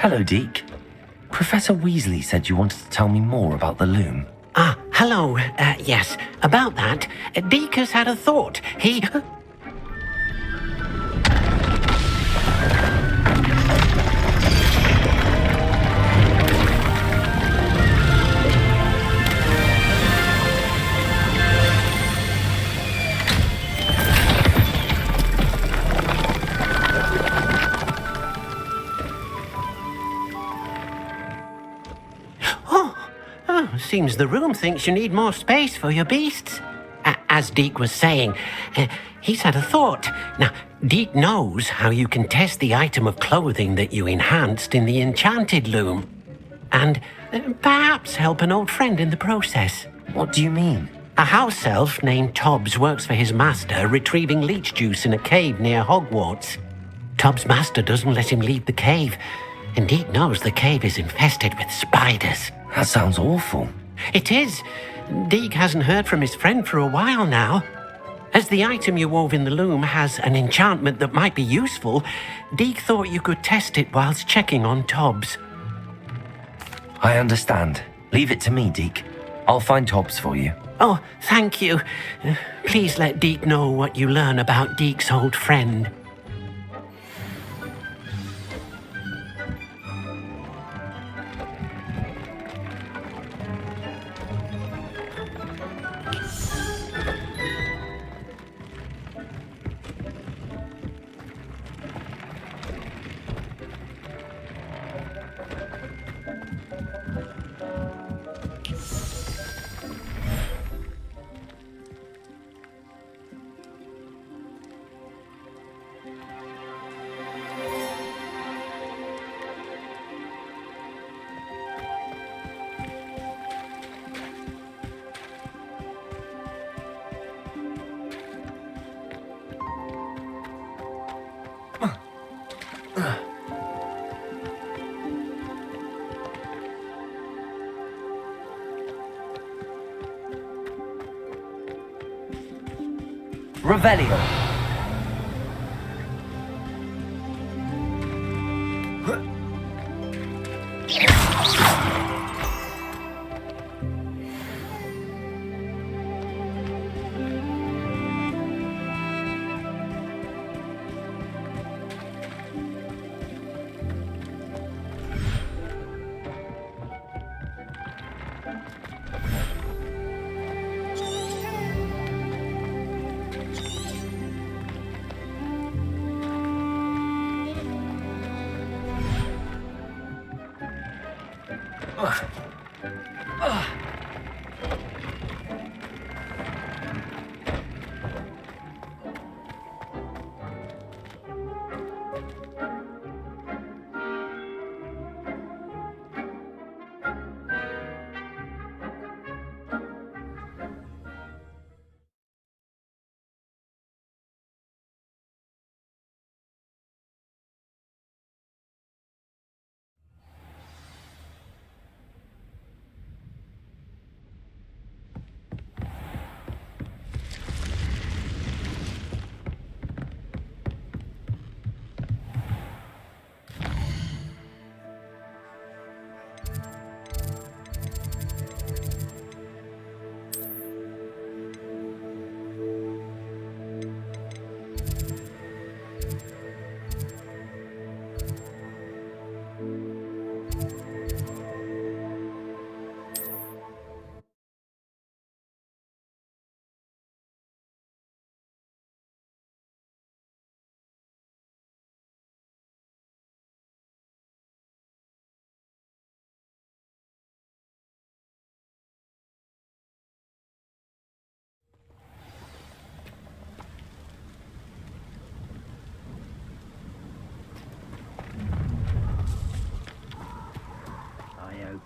Hello, Deke. Professor Weasley said you wanted to tell me more about the loom. Hello. Yes, about that. Deke has had a thought. He... Seems the room thinks you need more space for your beasts. As Deke was saying, he's had a thought. Now, Deke knows how you can test the item of clothing that you enhanced in the enchanted loom. And perhaps help an old friend in the process. What do you mean? A house elf named Tobbs works for his master retrieving leech juice in a cave near Hogwarts. Tobbs' master doesn't let him leave the cave, and Deke knows the cave is infested with spiders. That sounds awful. It is. Deke hasn't heard from his friend for a while now. As the item you wove in the loom has an enchantment that might be useful, Deke thought you could test it whilst checking on Tobbs. I understand. Leave it to me, Deke. I'll find Tobbs for you. Oh, thank you. Please let Deke know what you learn about Deke's old friend. Revelio.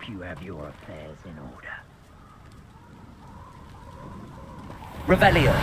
You have your affairs in order. Revelio.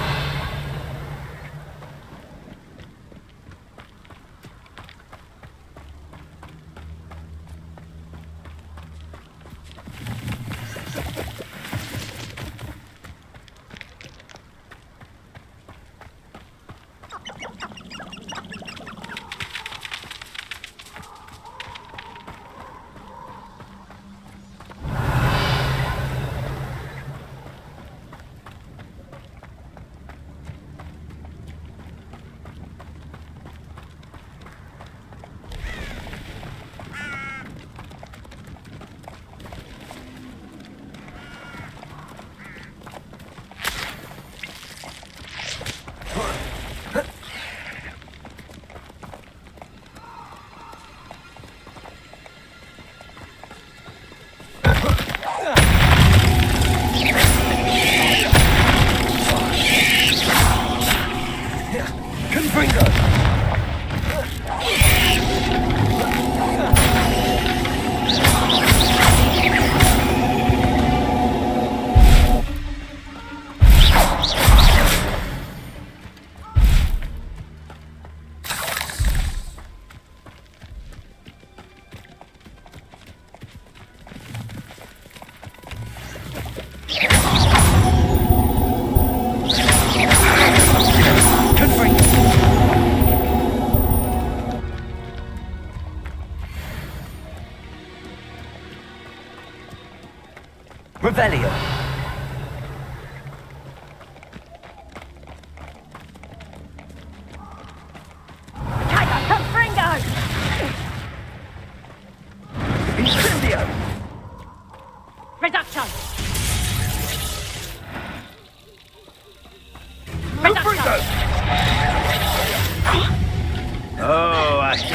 Oh, I see.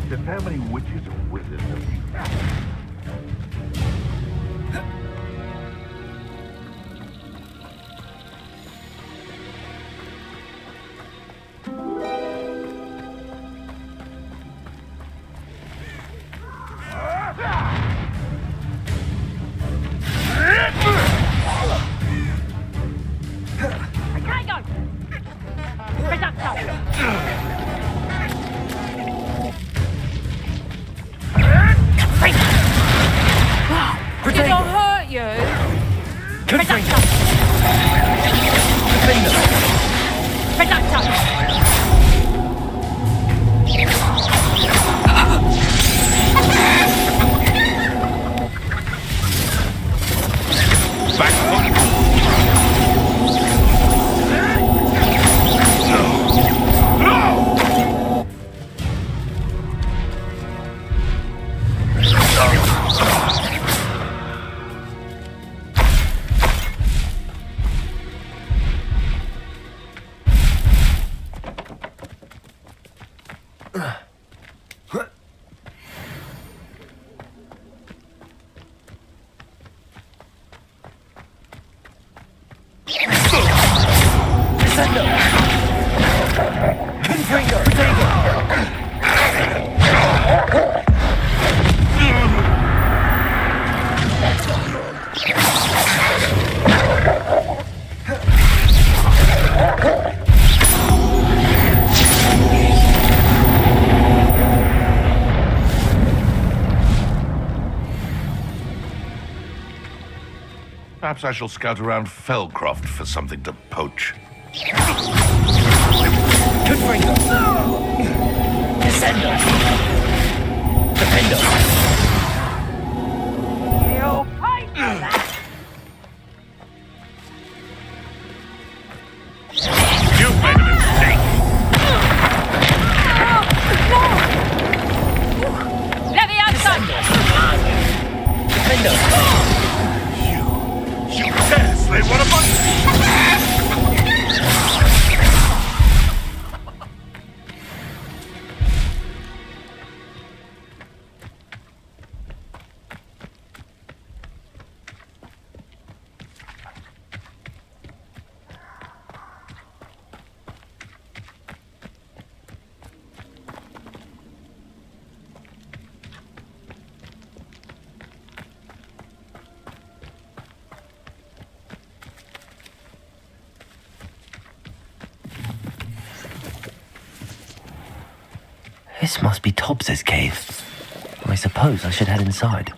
Just how many witches or wizards have you found? Did I hurt you? Perhaps I shall scout around Fellcroft for something to poach. You'll pay for that. You've made a mistake! Leviosa! You dare slay one of us! This must be Tobbs's cave. I suppose I should head inside.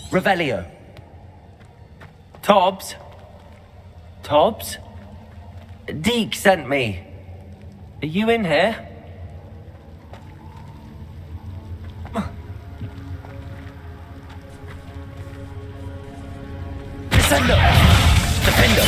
Revelio. Tobbs? Tobbs? Deke sent me. Are you in here? Descendo! Defendo!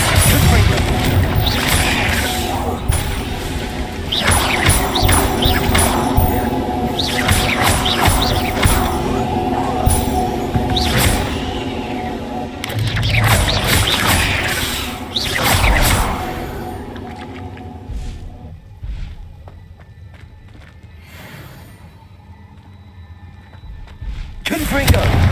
Confringo!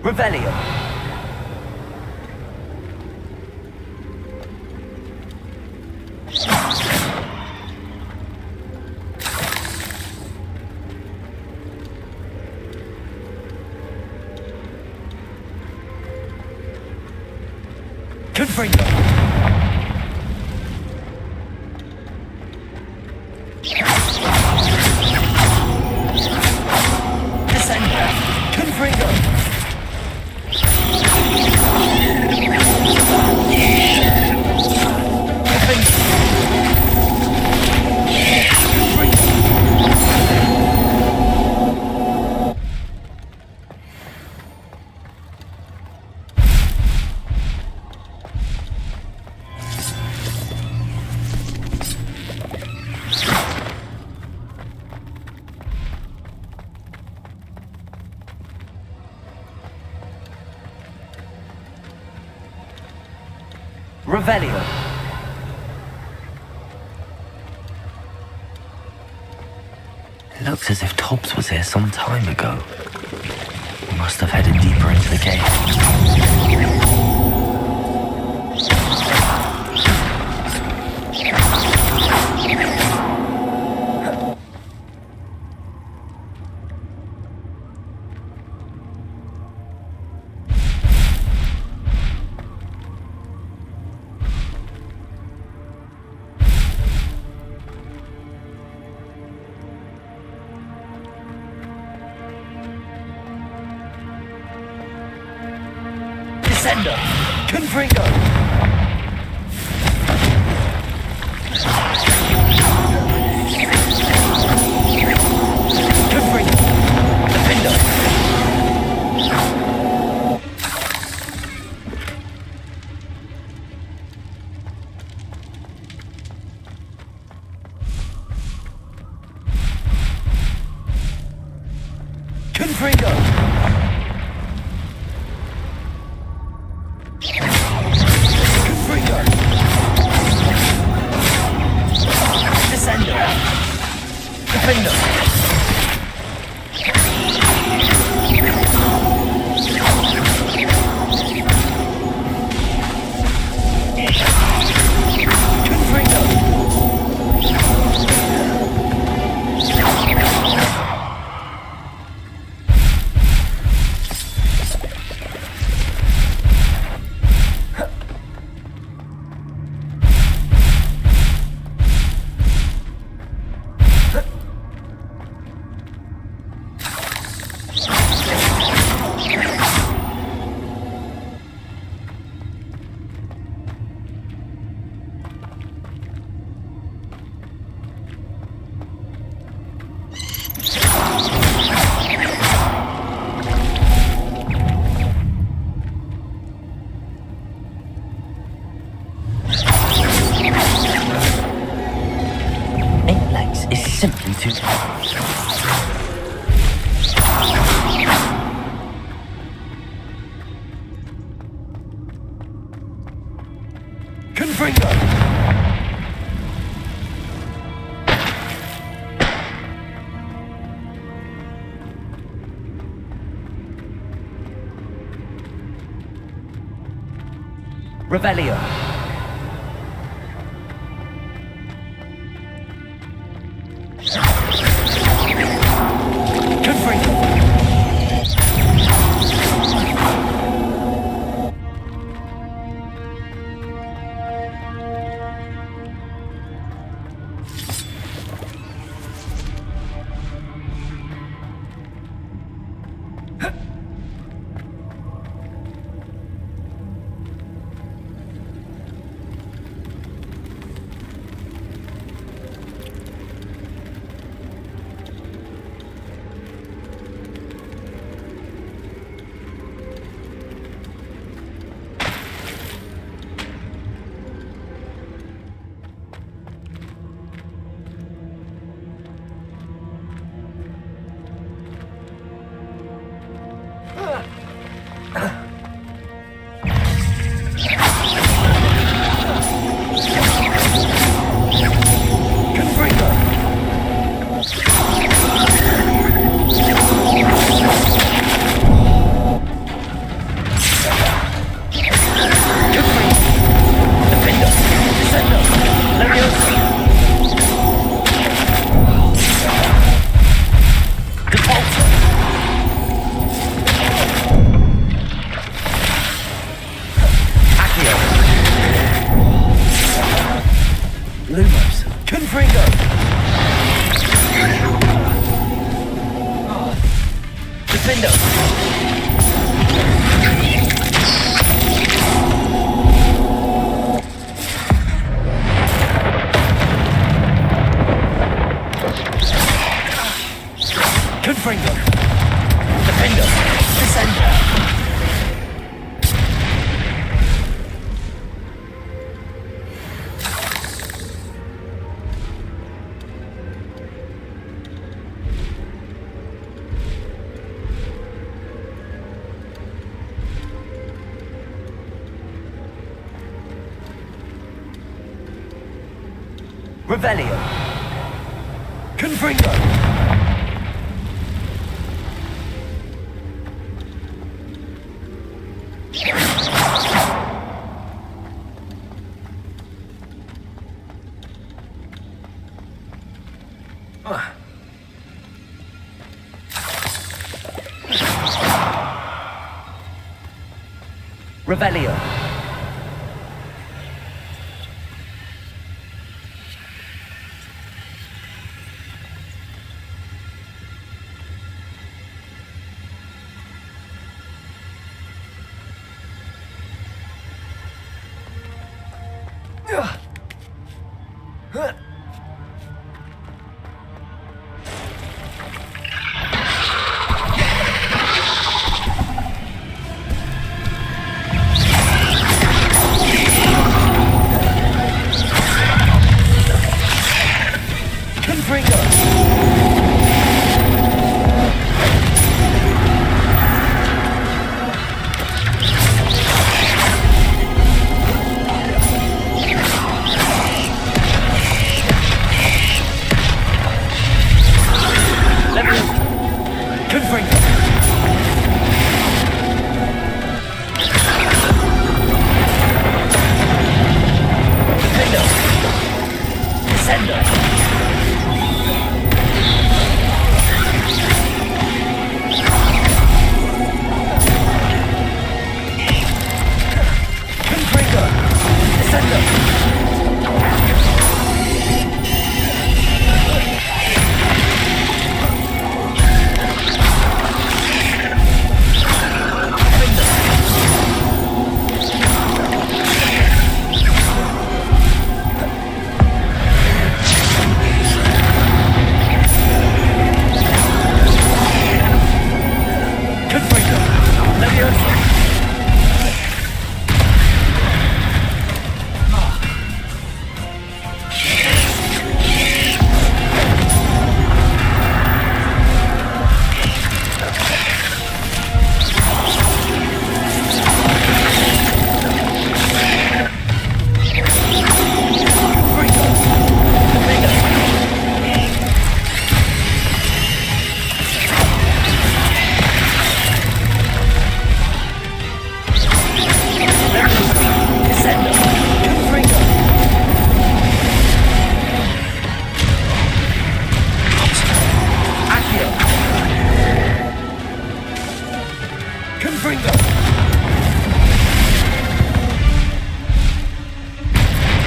Revelio. Confringo. Descender. Confringo. Revelio. It looks as if Tobbs was here some time ago. He must have headed deeper into the cave. Descender! Confringo! Confringo! Defender! Confringo! Simply too Confringo! Revelio. Revelio. Confringo. Revelio.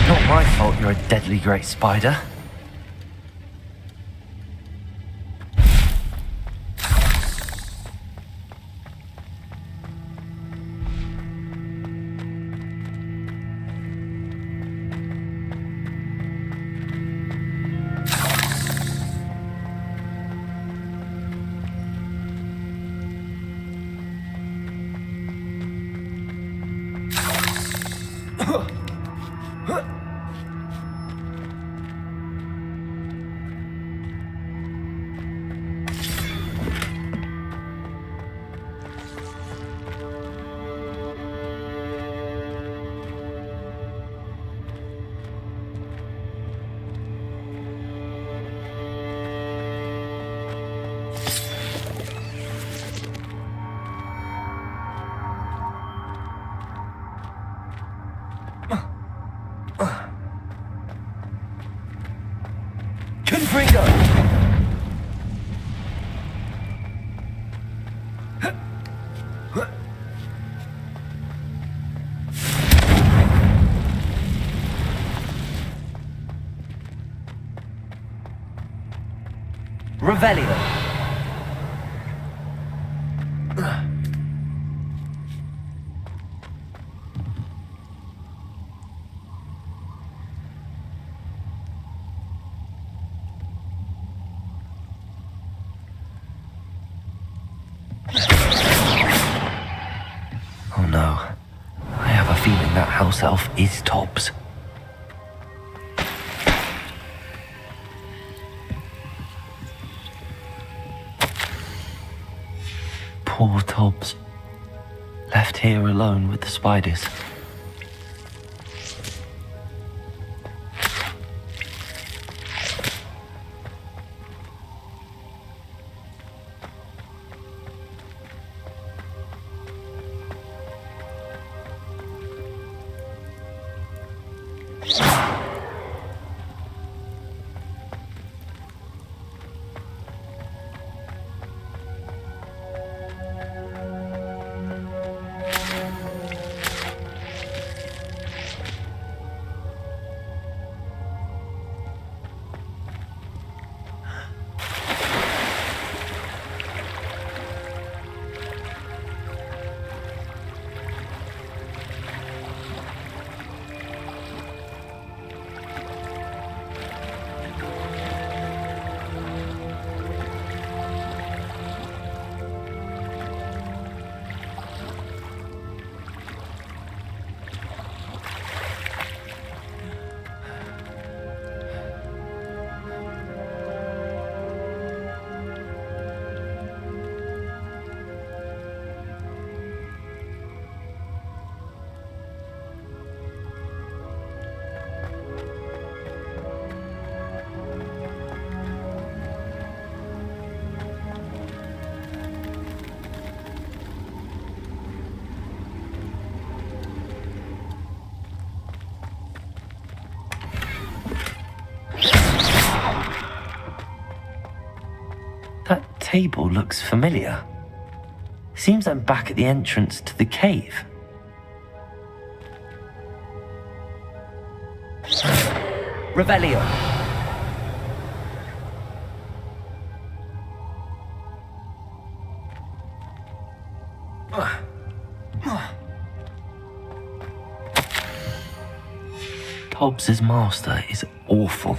Not my fault you're a deadly great spider. Confringo! Revelio. Oh no. I have a feeling that house elf is Tobbs. Poor Tobbs. Left here alone with the spiders. table looks familiar. Seems I'm back at the entrance to the cave. Revelio. Hobbs's master is awful.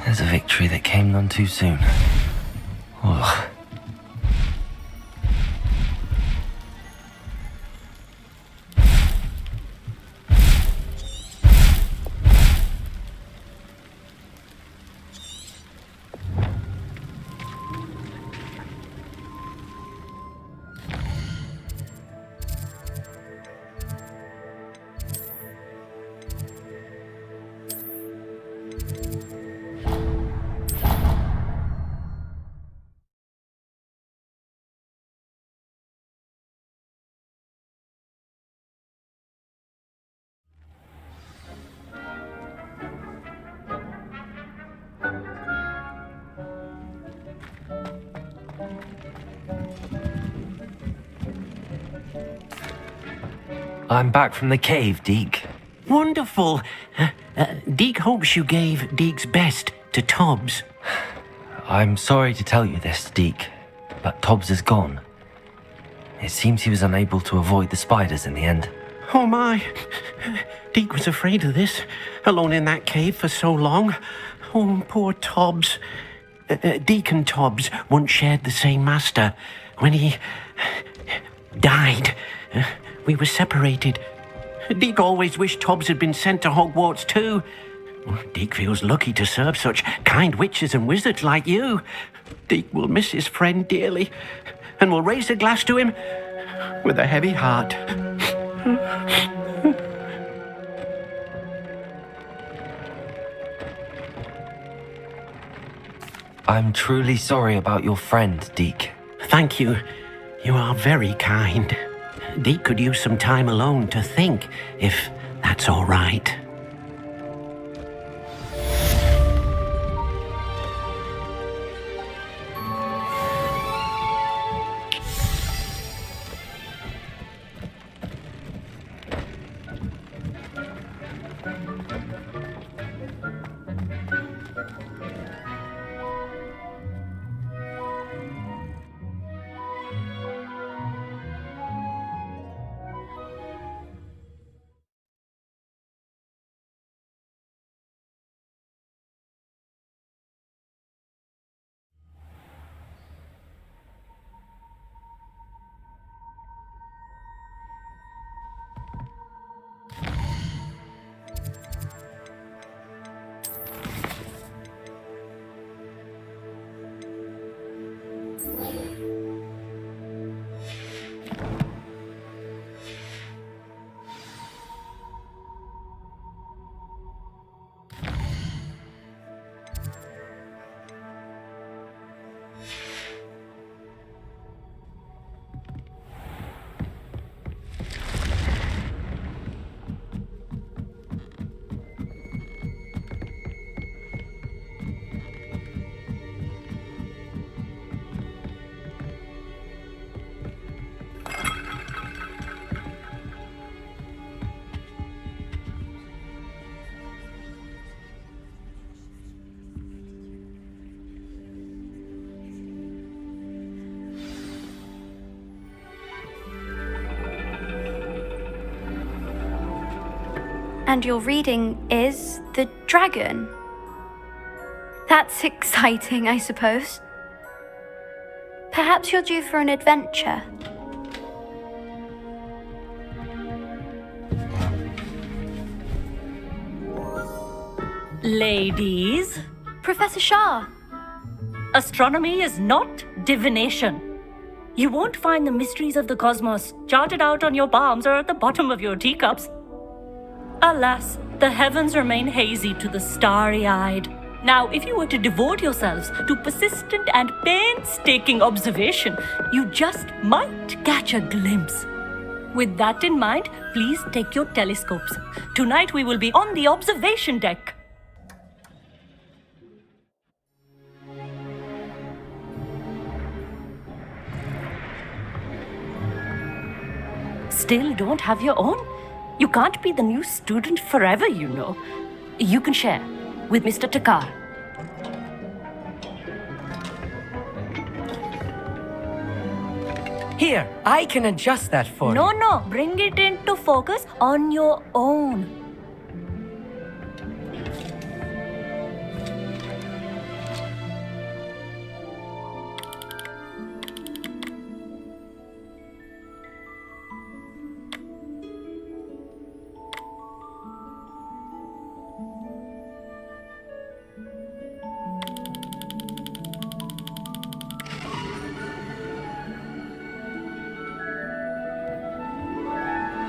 There's a victory that came none too soon. Ugh. I'm back from the cave, Deke. Wonderful. Deke hopes you gave Deke's best to Tobbs. I'm sorry to tell you this, Deke, but Tobbs is gone. It seems he was unable to avoid the spiders in the end. Oh my. Deke was afraid of this, alone in that cave for so long. Oh, poor Tobbs. Deke and Tobbs once shared the same master. When he died, we were separated. Deke always wished Tobbs had been sent to Hogwarts too. Deke feels lucky to serve such kind witches and wizards like you. Deke will miss his friend dearly, and will raise a glass to him with a heavy heart. I'm truly sorry about your friend, Deke. Thank you. You are very kind. Deke could use some time alone to think, if that's all right. And your reading is the dragon. That's exciting, I suppose. Perhaps you're due for an adventure. Ladies, Professor Shah. astronomy is not divination. You won't find the mysteries of the cosmos charted out on your palms or at the bottom of your teacups. Alas, the heavens remain hazy to the starry-eyed. Now, if you were to devote yourselves to persistent and painstaking observation, you just might catch a glimpse. With that in mind, please take your telescopes. Tonight we will be on the observation deck. Still don't have your own? You can't be the new student forever, you know. You can share with Mr. Takar. Here, I can adjust that for you. No, bring it into focus on your own.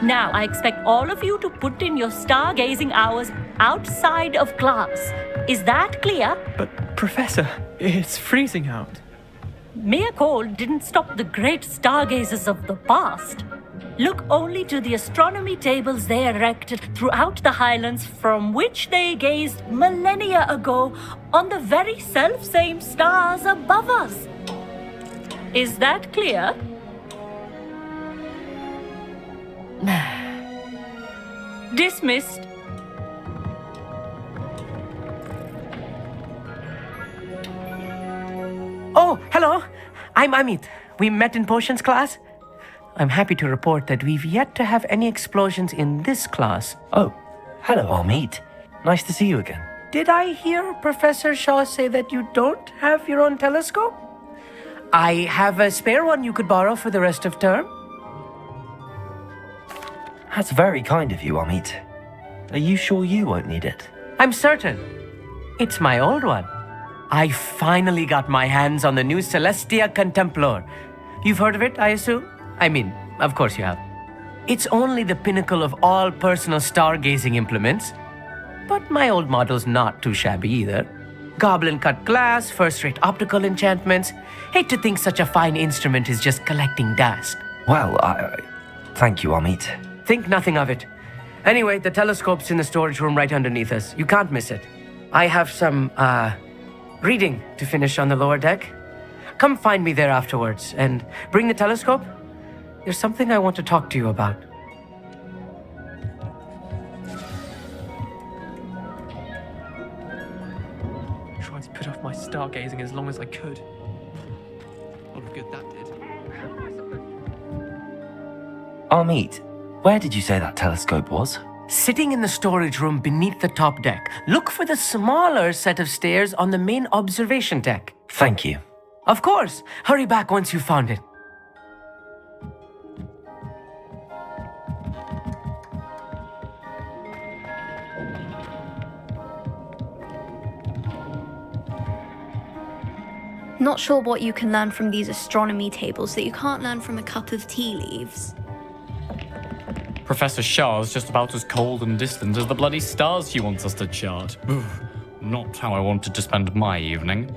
Now, I expect all of you to put in your stargazing hours outside of class. Is that clear? But, Professor, it's freezing out. Mere cold didn't stop the great stargazers of the past. Look only to the astronomy tables they erected throughout the highlands from which they gazed millennia ago on the very self-same stars above us. Is that clear? Dismissed. Oh, hello. I'm Amit. We met in potions class. I'm happy to report that we've yet to have any explosions in this class. Oh, hello, Amit. Nice to see you again. Did I hear Professor Shaw say that you don't have your own telescope? I have a spare one you could borrow for the rest of term. That's very kind of you, Amit. Are you sure you won't need it? I'm certain. It's my old one. I finally got my hands on the new Celestia Contemplar. You've heard of it, I assume? I mean, of course you have. It's only the pinnacle of all personal stargazing implements. But my old model's not too shabby either. Goblin-cut glass, first-rate optical enchantments. Hate to think such a fine instrument is just collecting dust. Well, thank you, Amit. Think nothing of it. Anyway, the telescope's in the storage room right underneath us. You can't miss it. I have some, reading to finish on the lower deck. Come find me there afterwards, and bring the telescope. There's something I want to talk to you about. Tried to put off my stargazing as long as I could. A lot of good that did. Amit, where did you say that telescope was? Sitting in the storage room beneath the top deck. Look for the smaller set of stairs on the main observation deck. Thank you. Of course. Hurry back once you've found it. Not sure what you can learn from these astronomy tables that you can't learn from a cup of tea leaves. Professor Shah's just about as cold and distant as the bloody stars she wants us to chart. Ugh, not how I wanted to spend my evening.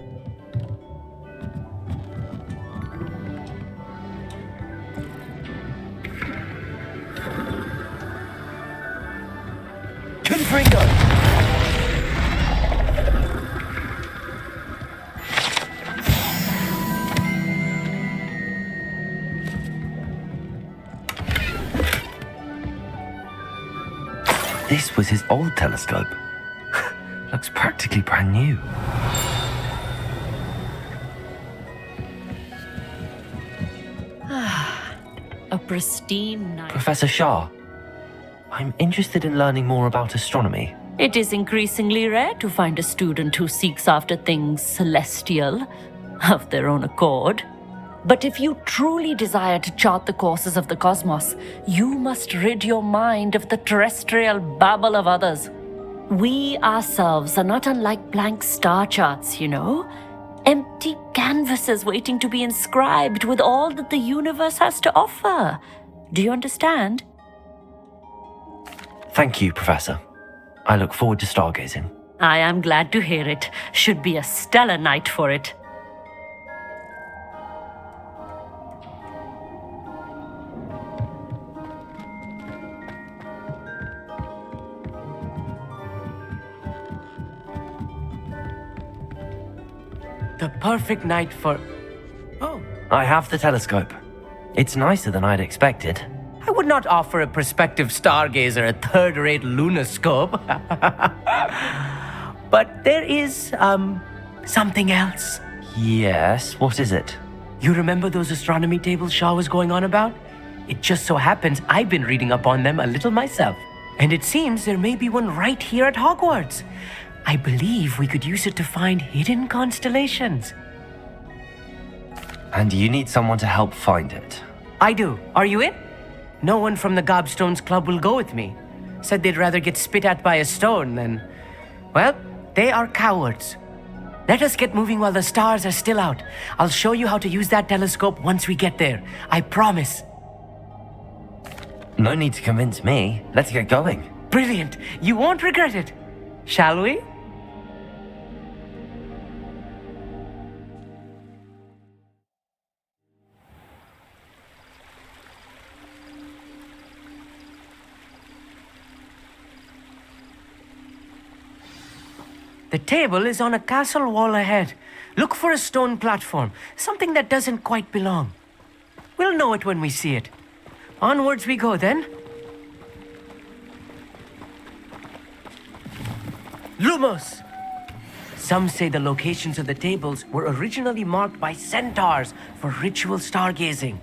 Confringo! This was his old telescope. Looks practically brand new. A pristine night. Professor Shah, I'm interested in learning more about astronomy. It is increasingly rare to find a student who seeks after things celestial of their own accord. But if you truly desire to chart the courses of the cosmos, you must rid your mind of the terrestrial babble of others. We ourselves are not unlike blank star charts, you know. Empty canvases waiting to be inscribed with all that the universe has to offer. Do you understand? Thank you, Professor. I look forward to stargazing. I am glad to hear it. Should be a stellar night for it. The perfect night for... Oh, I have the telescope. It's nicer than I'd expected. I would not offer a prospective stargazer a third-rate lunoscope. But there is, something else. Yes, what is it? You remember those astronomy tables Shaw was going on about? It just so happens I've been reading up on them a little myself. And it seems there may be one right here at Hogwarts. I believe we could use it to find hidden constellations. And you need someone to help find it. I do. Are you in? No one from the Gobstones Club will go with me. Said they'd rather get spit at by a stone than... Well, they are cowards. Let us get moving while the stars are still out. I'll show you how to use that telescope once we get there. I promise. No need to convince me. Let's get going. Brilliant. You won't regret it. Shall we? The table is on a castle wall ahead. Look for a stone platform, something that doesn't quite belong. We'll know it when we see it. Onwards we go then. Lumos! Some say the locations of the tables were originally marked by centaurs for ritual stargazing.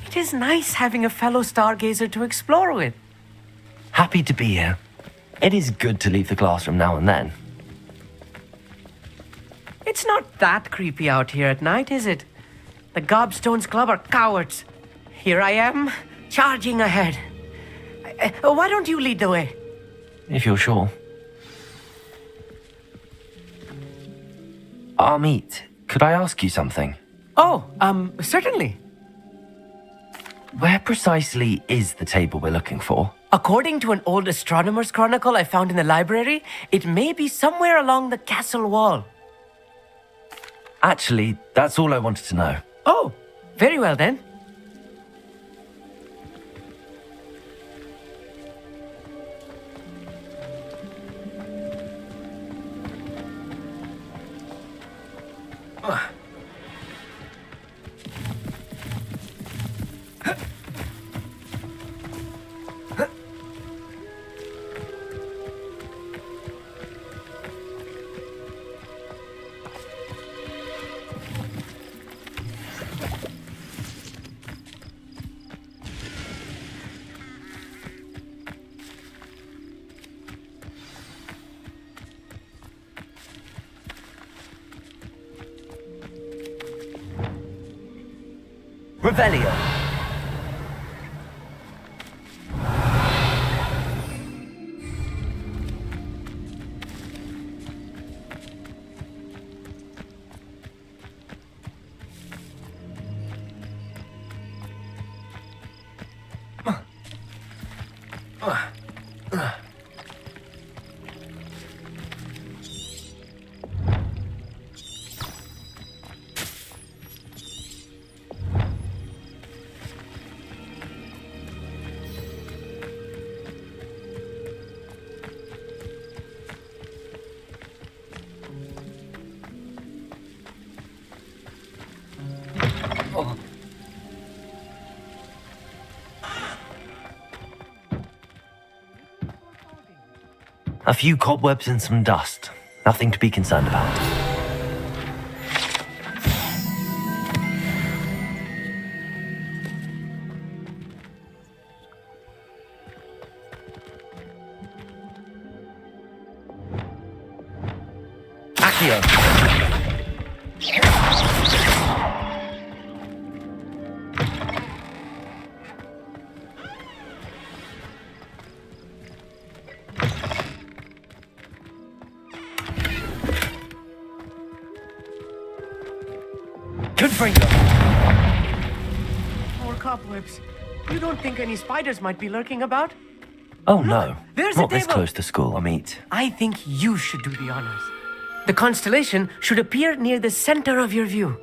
It is nice having a fellow stargazer to explore with. Happy to be here. It is good to leave the classroom now and then. It's not that creepy out here at night, is it? The Gobstones Club are cowards. Here I am, charging ahead. Why don't you lead the way? If you're sure. Amit, could I ask you something? Oh, certainly. Where precisely is the table we're looking for? According to an old astronomer's chronicle I found in the library, it may be somewhere along the castle wall. Actually, that's all I wanted to know. Oh, very well then. Revelio. A few cobwebs and some dust. Nothing to be concerned about. here. Good finger. More cobwebs. You don't think any spiders might be lurking about? Oh no. There's Not a this table. close to school, Amit. I think you should do the honors. The constellation should appear near the center of your view.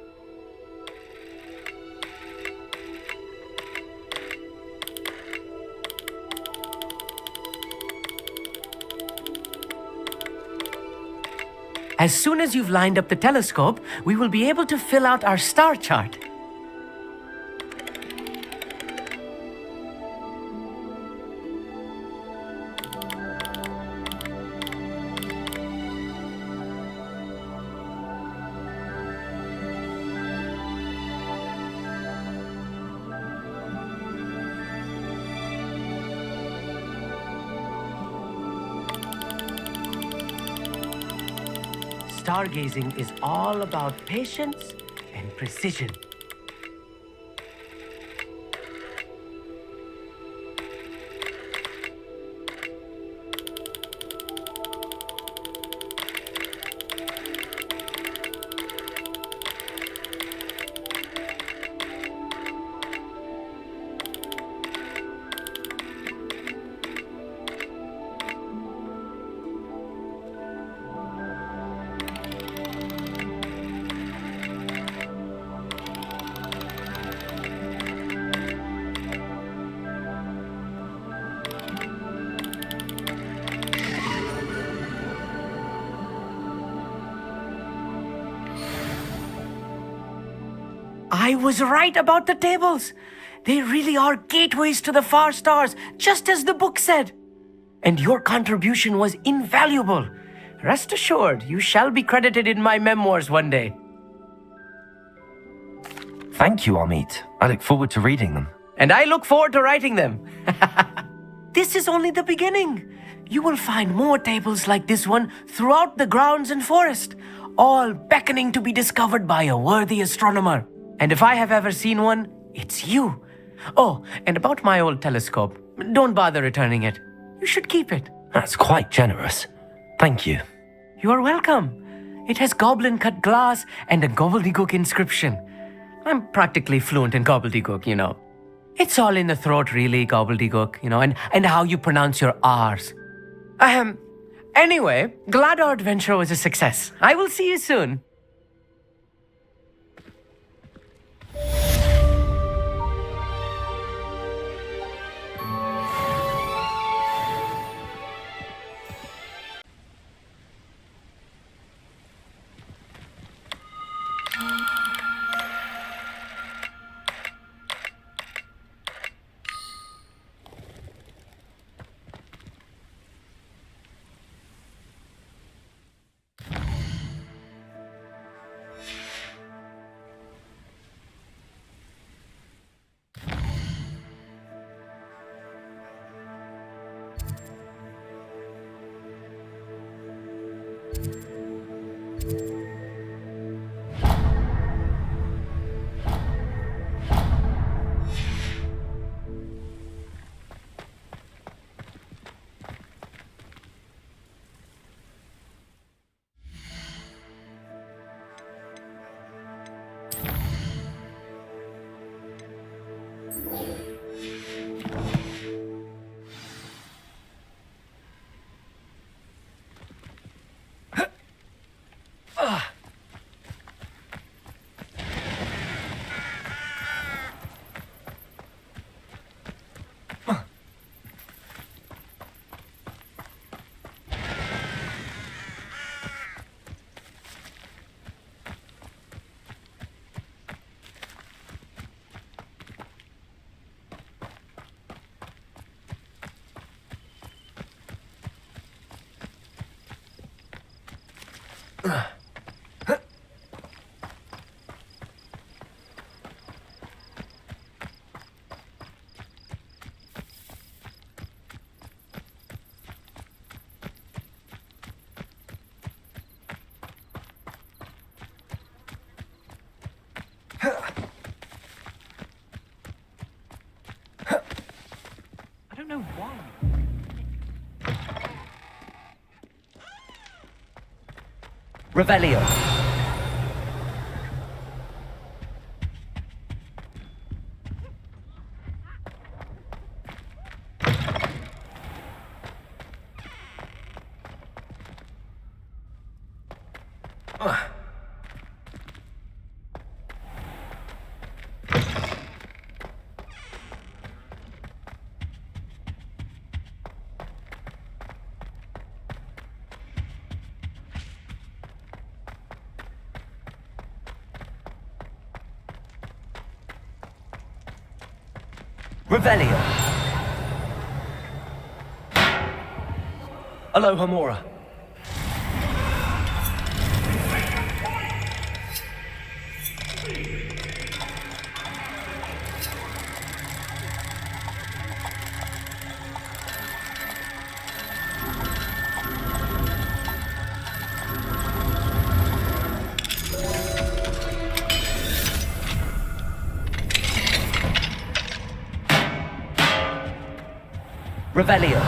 As soon as you've lined up the telescope, we will be able to fill out our star chart. Stargazing is all about patience and precision. I was right about the tables. They really are gateways to the far stars, just as the book said. And your contribution was invaluable. Rest assured, you shall be credited in my memoirs one day. Thank you, Amit. I look forward to reading them. And I look forward to writing them. This is only the beginning. You will find more tables like this one throughout the grounds and forest, all beckoning to be discovered by a worthy astronomer. And if I have ever seen one, it's you. Oh, and about my old telescope, don't bother returning it. You should keep it. That's quite generous. Thank you. You are welcome. It has goblin-cut glass and a gobbledygook inscription. I'm practically fluent in gobbledygook, you know. It's all in the throat, really, gobbledygook, you know, and how you pronounce your R's. Anyway, glad our adventure was a success. I will see you soon. Revelio. Revelio. Aloha Mora. Revelio.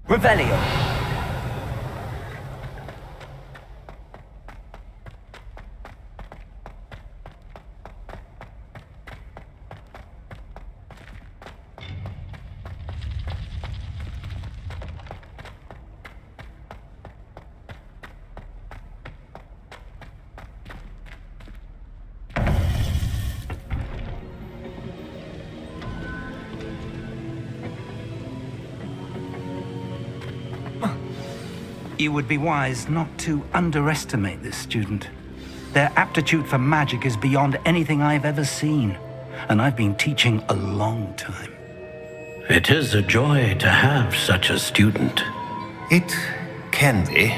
Revelio. You would be wise not to underestimate this student. Their aptitude for magic is beyond anything I've ever seen, and I've been teaching a long time. It is a joy to have such a student. It can be.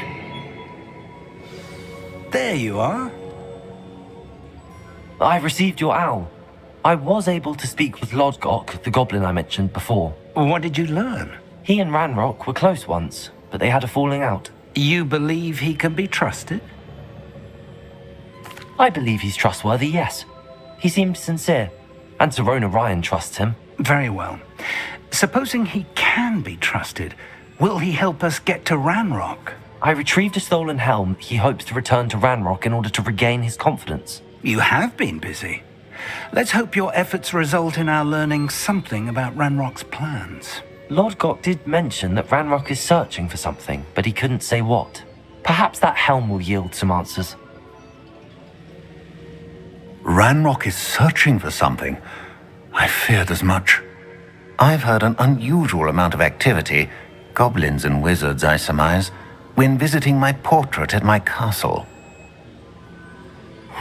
There you are. I received your owl. I was able to speak with Lodgok, the goblin I mentioned before. What did you learn? He and Ranrock were close once, but they had a falling out. You believe he can be trusted? I believe he's trustworthy, yes. He seemed sincere, and Serona Ryan trusts him. Very well. Supposing he can be trusted, will he help us get to Ranrock? I retrieved a stolen helm. He hopes to return to Ranrock in order to regain his confidence. You have been busy. Let's hope your efforts result in our learning something about Ranrock's plans. Lodgok did mention that Ranrock is searching for something, but he couldn't say what. Perhaps that helm will yield some answers. Ranrock is searching for something. I feared as much. I've heard an unusual amount of activity, goblins and wizards, I surmise, when visiting my portrait at my castle.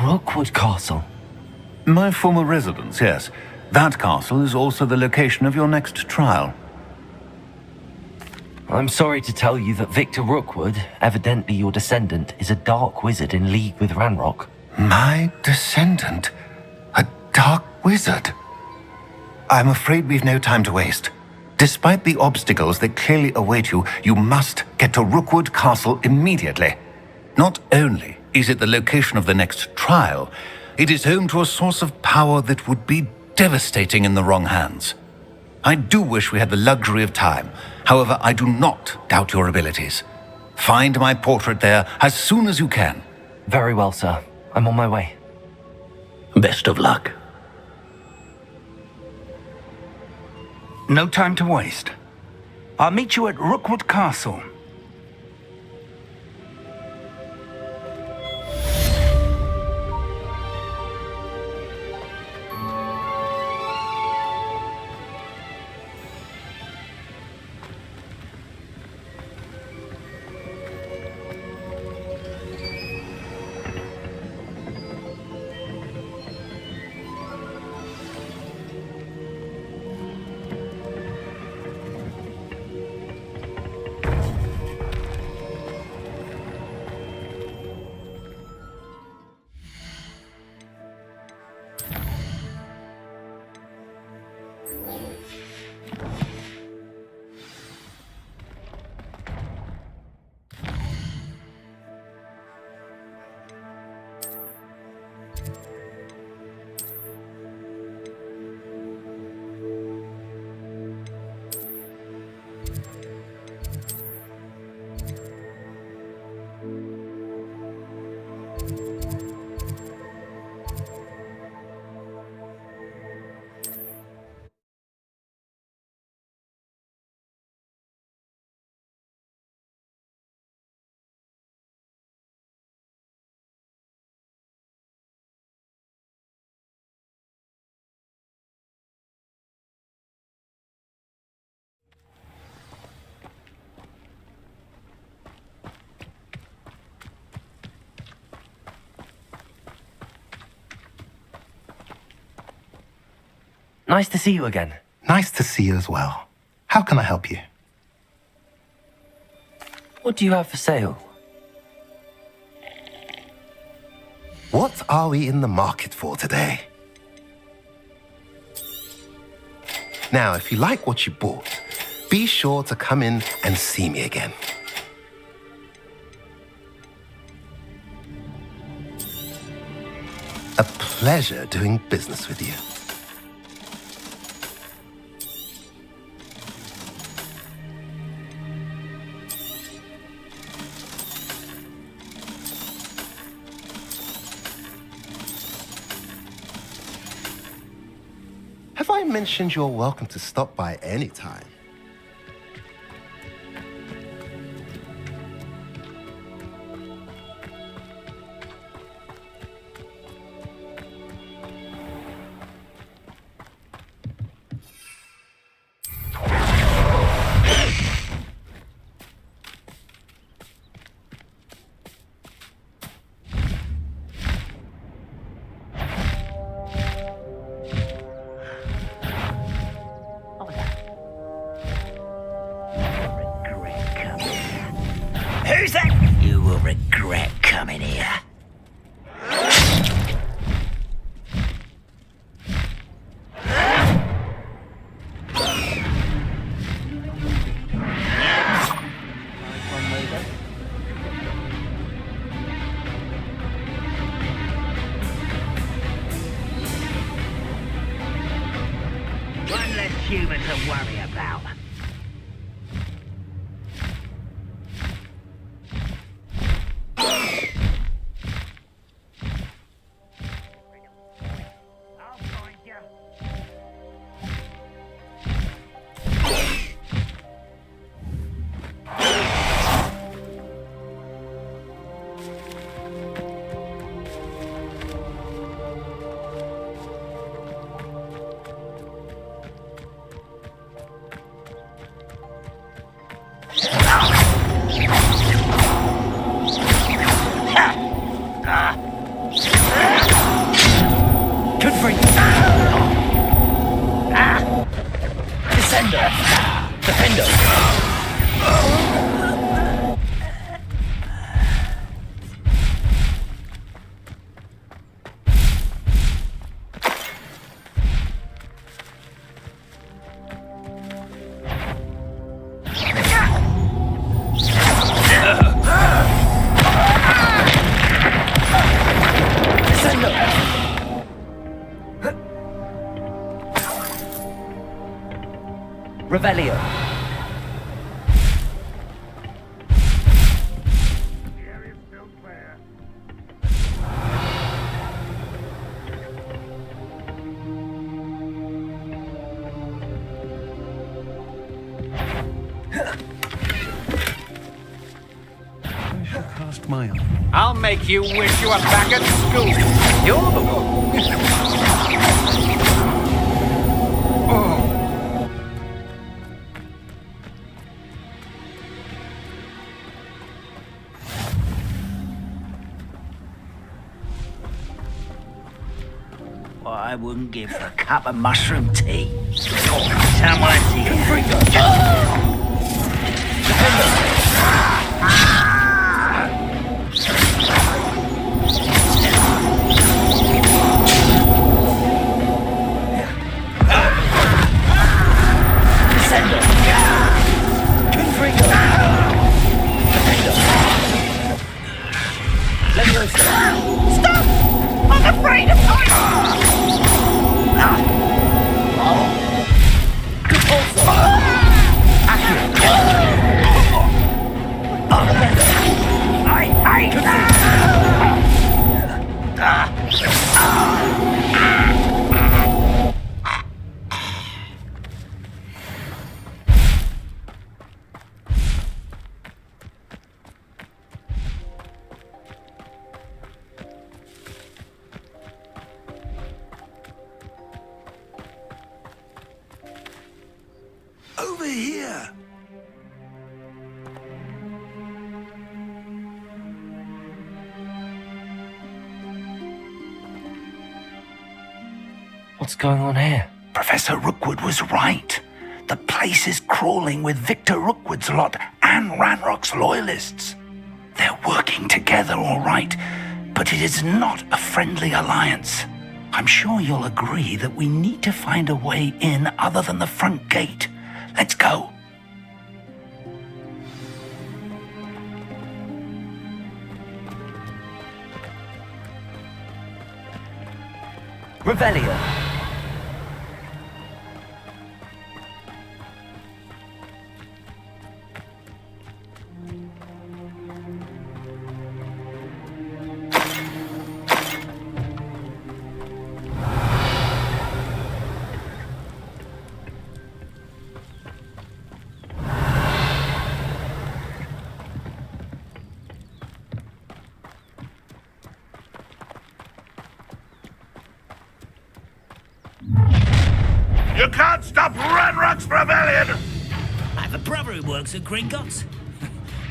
Rookwood Castle? My former residence, yes. That castle is also the location of your next trial. I'm sorry to tell you that Victor Rookwood, evidently your descendant, is a dark wizard in league with Ranrock. My descendant? A dark wizard? I'm afraid we've no time to waste. Despite the obstacles that clearly await you, you must get to Rookwood Castle immediately. Not only is it the location of the next trial, it is home to a source of power that would be devastating in the wrong hands. I do wish we had the luxury of time. However, I do not doubt your abilities. Find my portrait there as soon as you can. Very well, sir. I'm on my way. Best of luck. No time to waste. I'll meet you at Rookwood Castle. Nice to see you again. Nice to see you as well. How can I help you? What do you have for sale? What are we in the market for today? Now, if you like what you bought, be sure to come in and see me again. A pleasure doing business with you. Have I mentioned you're welcome to stop by any time? Who's that? You will regret coming here. One less human to worry about. Revelio. Cast my eye. I'll make you wish you were back at school. You're the one. What I wouldn't give for a cup of mushroom tea. Someone's here. Stop! I'm afraid of heights! Over here! What's going on here? Professor Rookwood was right. The place is crawling with Victor Rookwood's lot and Ranrock's loyalists. They're working together, all right, but it is not a friendly alliance. I'm sure you'll agree that we need to find a way in other than the front gate. Let's go. Revelio. You can't stop Ranrock's rebellion! I have a brother who works at Gringotts.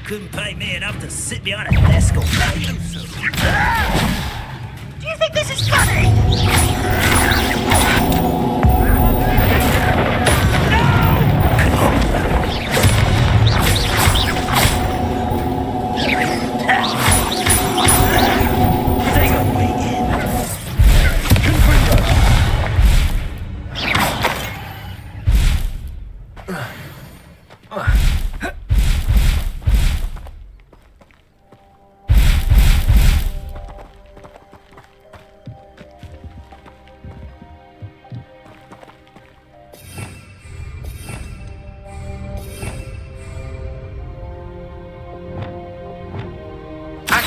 Couldn't pay me enough to sit behind a desk all day. Do you think this is funny?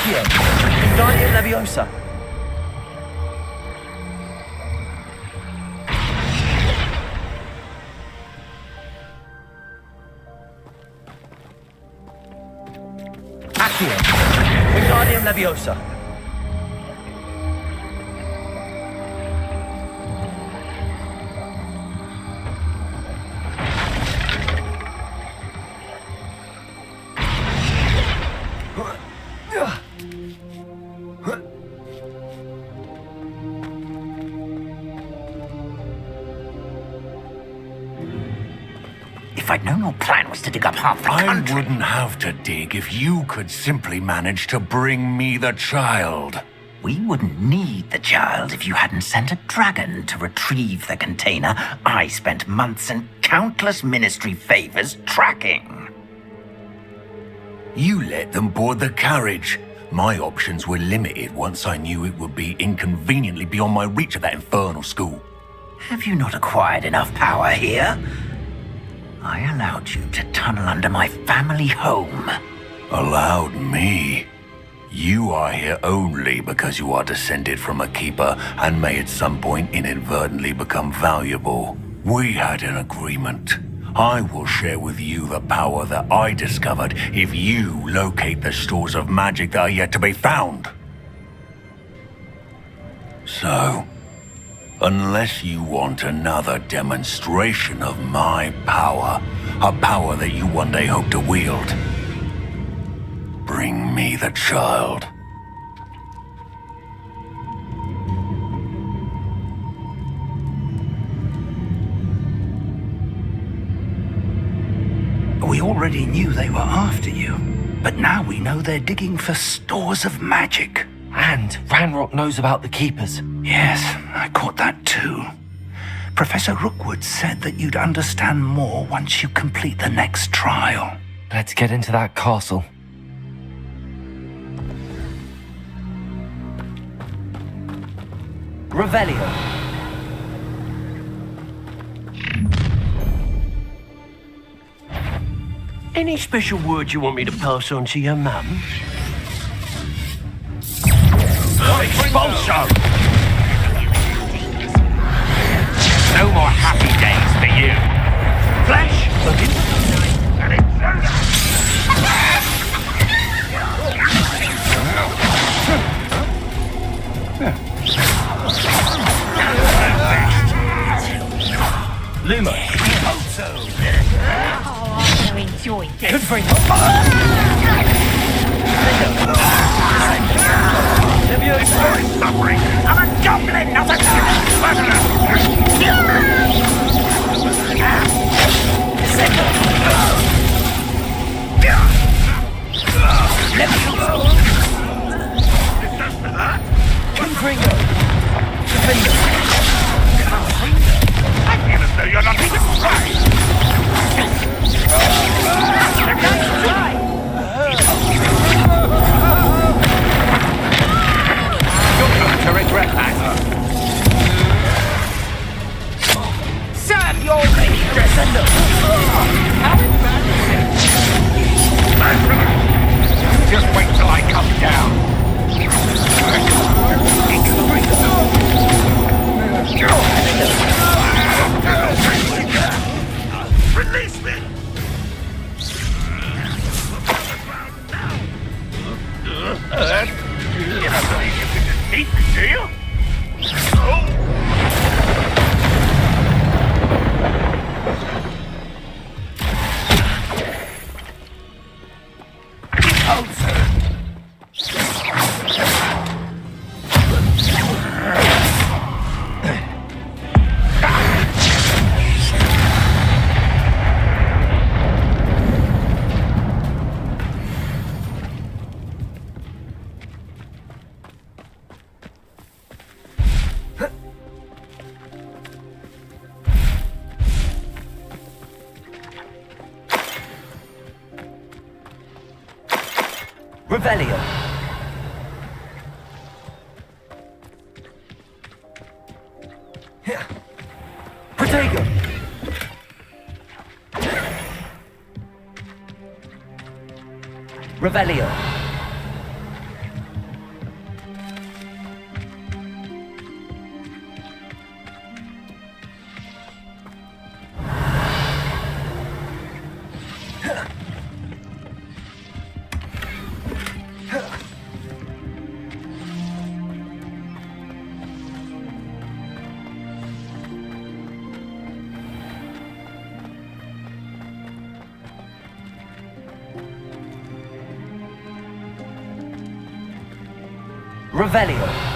Wingardium Leviosa. Accio. Wingardium Leviosa. If I'd known your plan was to dig up half the country... I wouldn't have to dig if you could simply manage to bring me the child. We wouldn't need the child if you hadn't sent a dragon to retrieve the container I spent months and countless ministry favors tracking. You let them board the carriage. My options were limited once I knew it would be inconveniently beyond my reach at that infernal school. Have you not acquired enough power here? I allowed you to tunnel under my family home. Allowed me? You are here only because you are descended from a keeper and may at some point inadvertently become valuable. We had an agreement. I will share with you the power that I discovered if you locate the stores of magic that are yet to be found. So, unless you want another demonstration of my power, a power that you one day hope to wield, bring me the child. We already knew they were after you, but now we know they're digging for stores of magic. And Ranrock knows about the Keepers. Yes, I caught that too. Professor Rookwood said that you'd understand more once you complete the next trial. Let's get into that castle. Revelio. Any special word you want me to pass on to your mum? Expulso! No more happy days for you. Flesh, look into the night, and Luma. I'm gonna enjoy this. Good for you. suffering. I'm a goblin, not a You're not even trying! You're going to regret that. Sam, you're making Descender! How embarrassing! Just wait till I come down. Release me! You don't believe you can defeat me, do you? Revelio. Protego. Revelio. Revelio.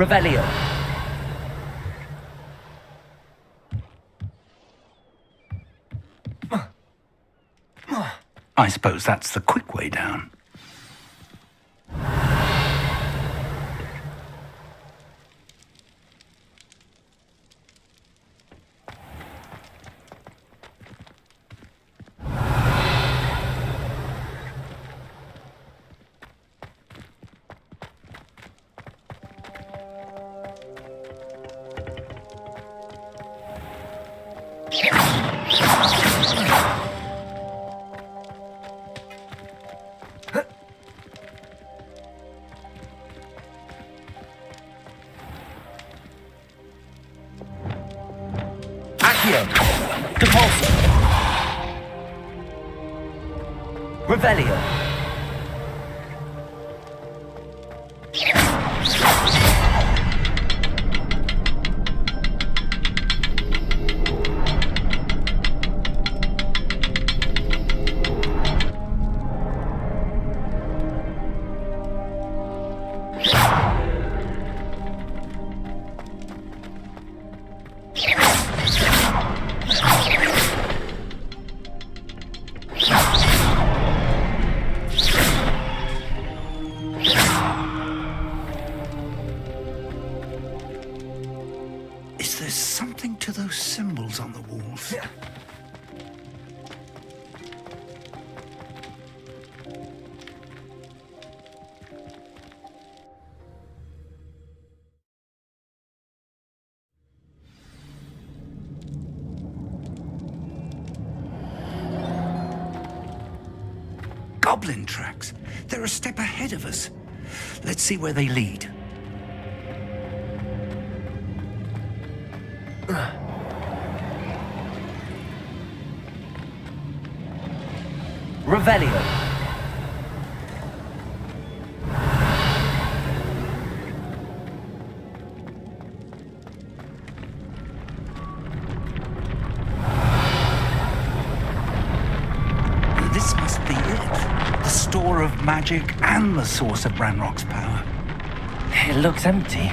Revelio. I suppose that's the quick way down. Revelio. goblin tracks. They're a step ahead of us. Let's see where they lead. Revelio. This must be it. The store of magic and the source of Ranrock's power. It looks empty.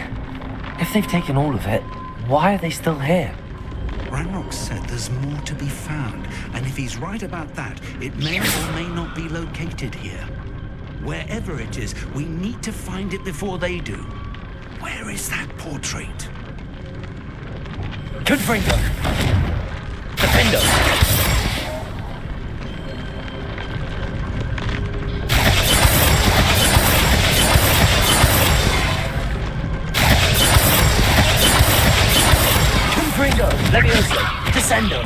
If they've taken all of it, why are they still here? Ranrock said there's more to be found, and if he's right about that, it may or may not be located here. Wherever it is, we need to find it before they do. Where is that portrait? Confringo. Defendo. Confringo. Levioso. Descendo.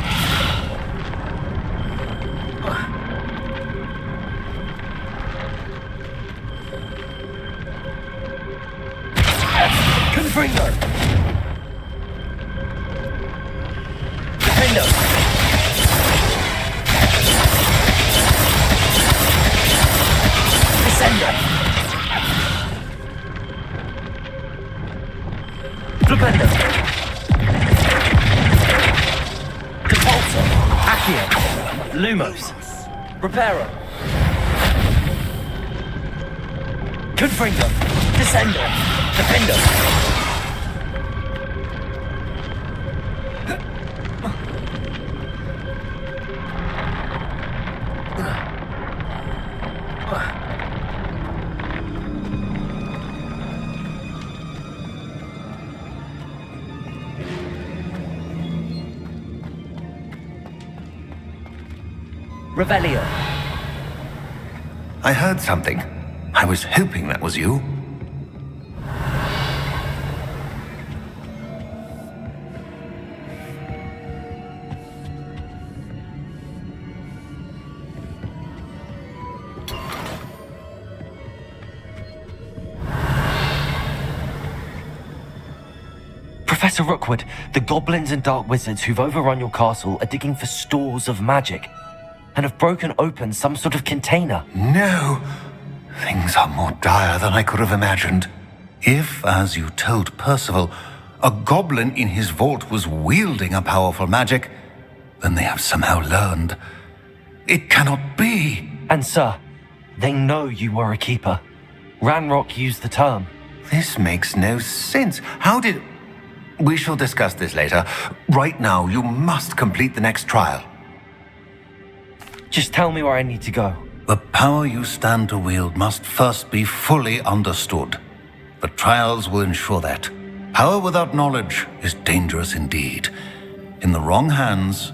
Confringo. Defendo. Descendo. Flipendo. Depulso. Accio. Lumos. Reparo. Confringo. Descendo. Defendo. Revelio. I heard something. I was hoping that was you. Professor Rookwood, the goblins and dark wizards who've overrun your castle are digging for stores of magic and have broken open some sort of container. No! Things are more dire than I could have imagined. If, as you told Percival, a goblin in his vault was wielding a powerful magic, then they have somehow learned. It cannot be! And sir, they know you were a keeper. Ranrock used the term. This makes no sense. How did... We shall discuss this later. Right now, you must complete the next trial. Just tell me where I need to go. The power you stand to wield must first be fully understood. The trials will ensure that. Power without knowledge is dangerous indeed. In the wrong hands,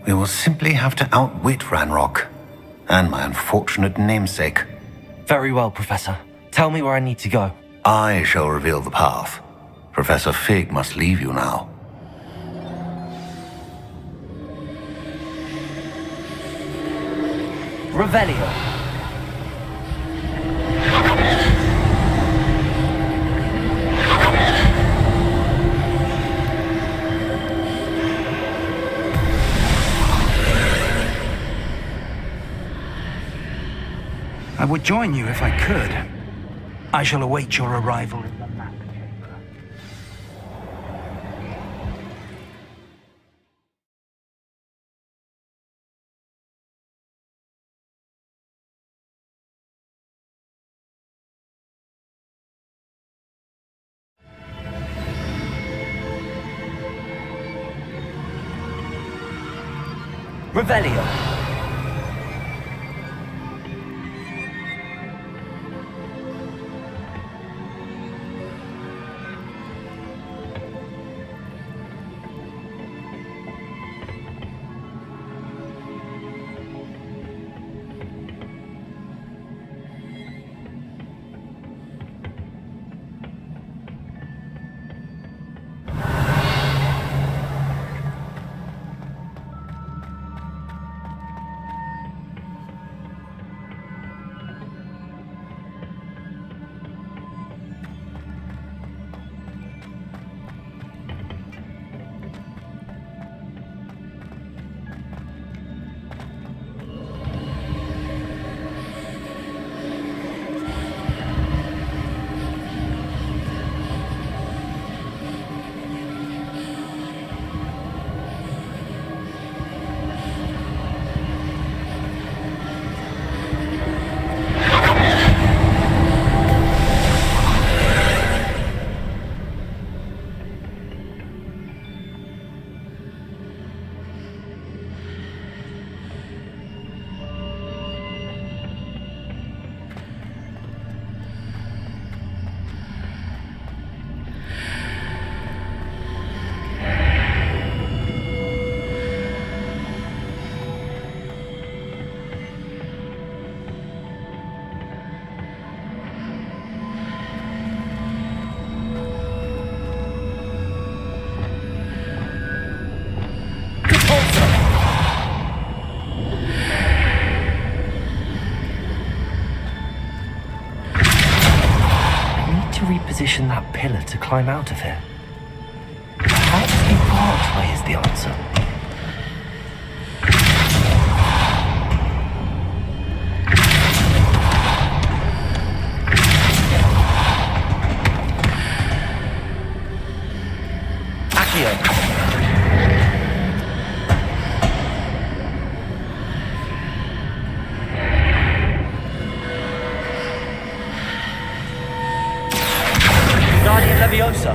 we will simply have to outwit Ranrock and my unfortunate namesake. Very well, Professor. Tell me where I need to go. I shall reveal the path. Professor Fig must leave you now. Revelio. I would join you if I could. I shall await your arrival in the map chamber. Revelio. reposition that pillar to climb out of here? Perhaps the archway is the answer. Guardian Leviosa.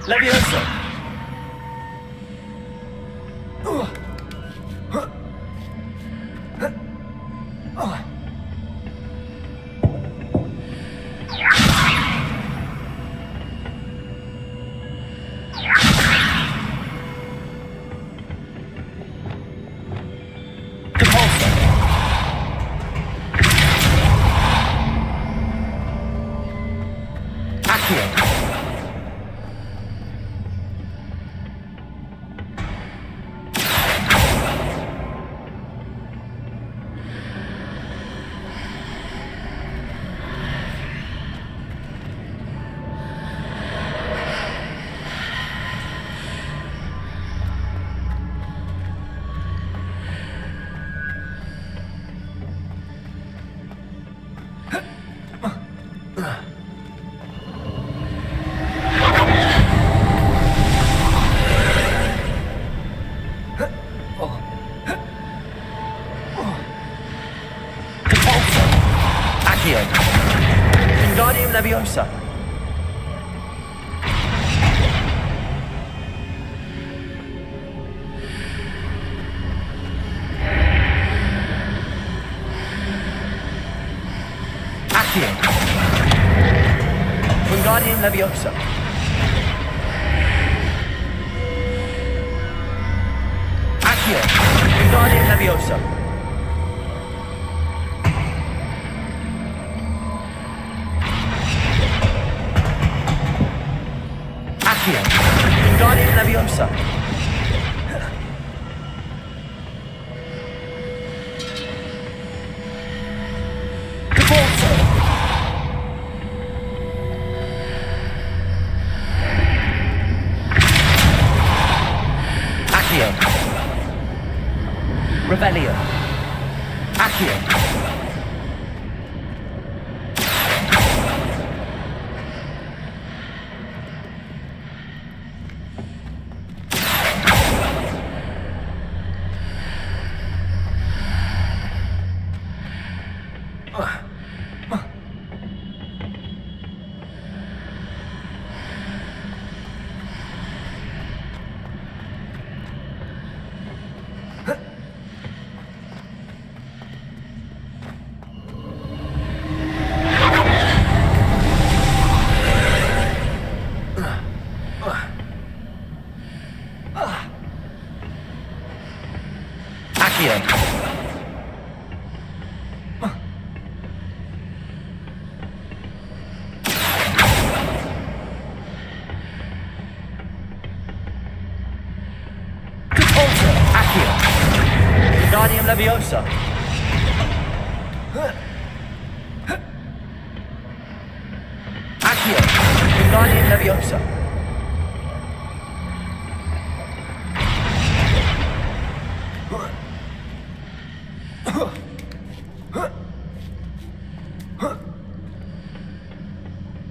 Leviosa. Wingardium Leviosa. Accio. Wingardium Leviosa. Accio. Wingardium Leviosa. Wingardium Leviosa. Cabalso. Accio. Revelio. Accio. Wingardium Leviosa. Accio. Wingardium Leviosa.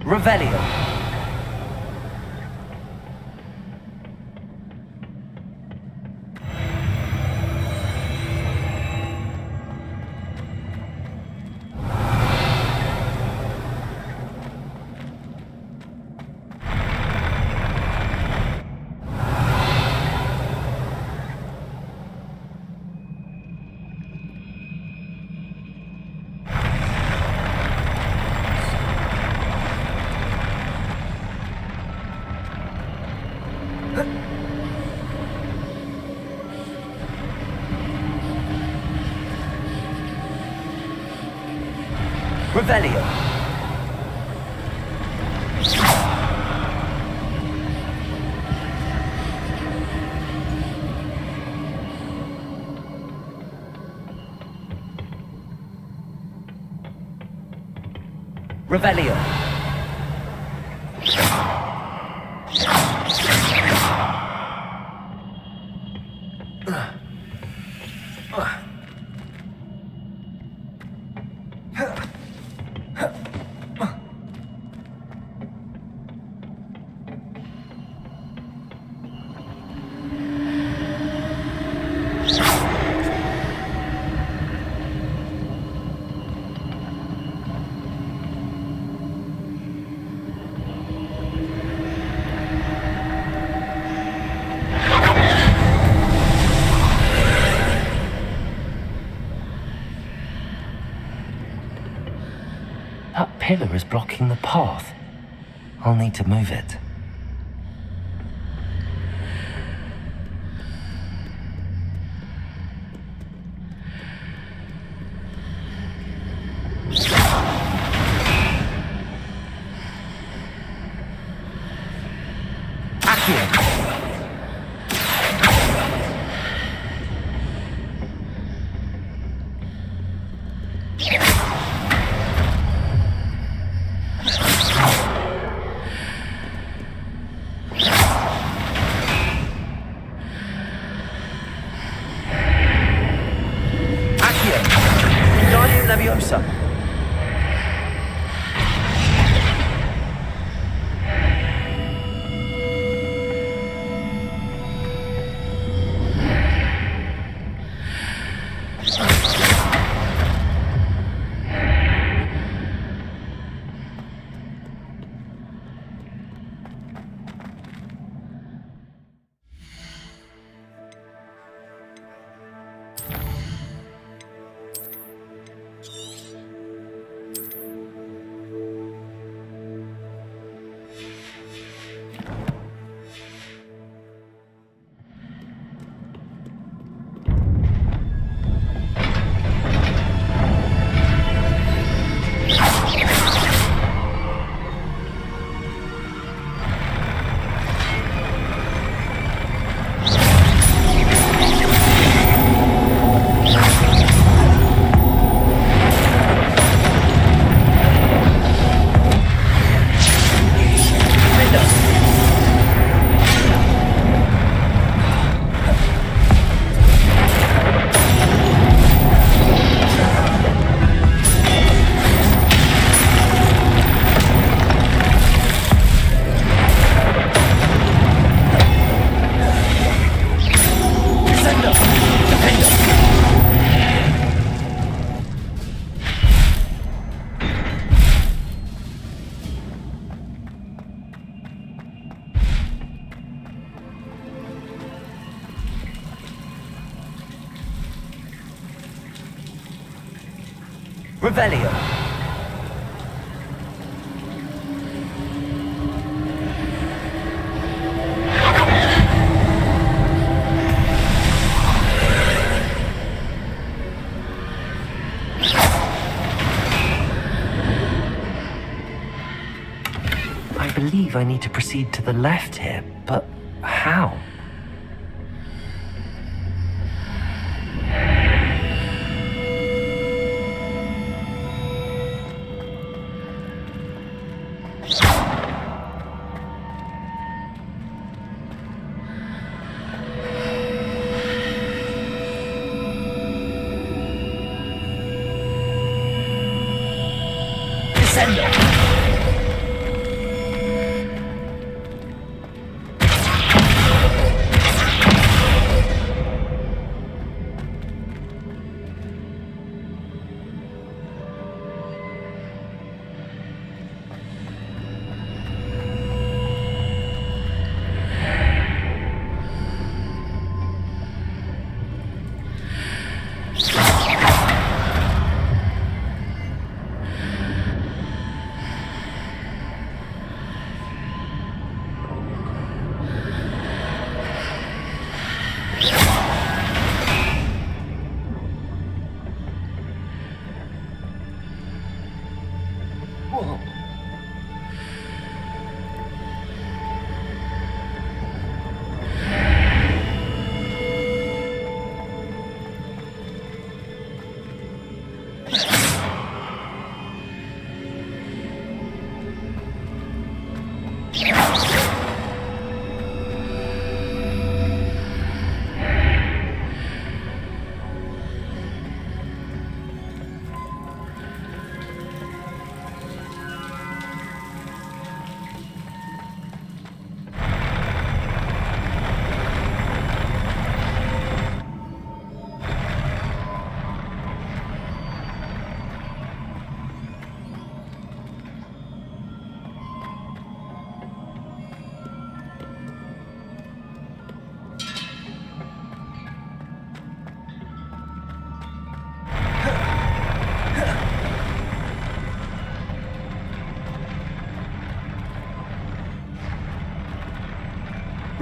Revelio. Revelio. Revelio. That pillar is blocking the path. I'll need to move it. Leviosa. Revelio. I believe I need to proceed to the left here, but how?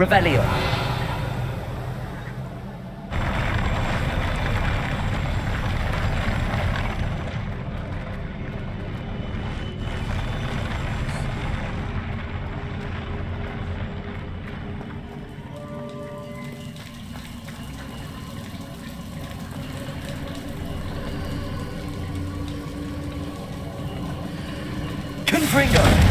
Revelio. Confringo.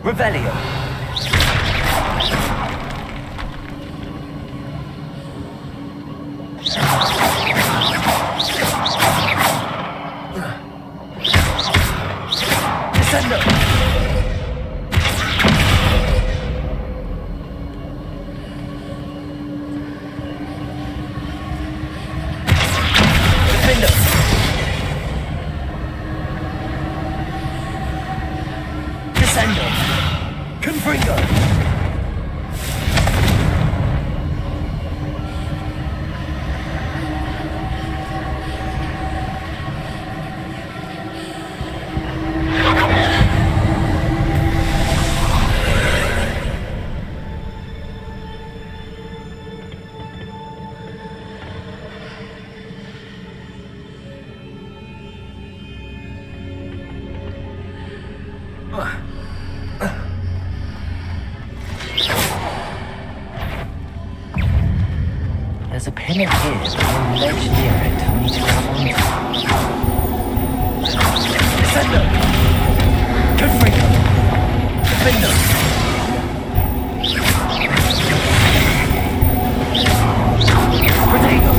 Revelio. Descendo. Defendo. Descendo. Confringo. There's a pillar here, but no ledge near it for me to grab onto. Descendo. Confringo. Defendo. Protego.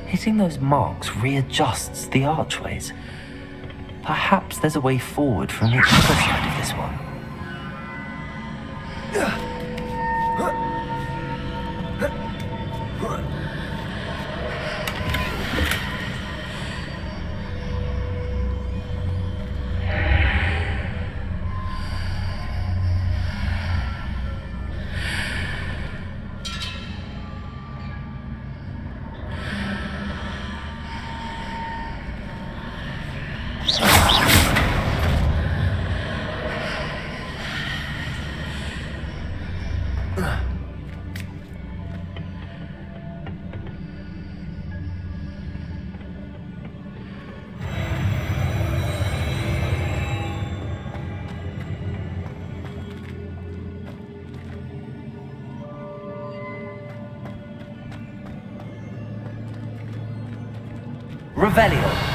Hitting those marks readjusts the archways. Perhaps there's a way forward from the other side of this one. Revelio.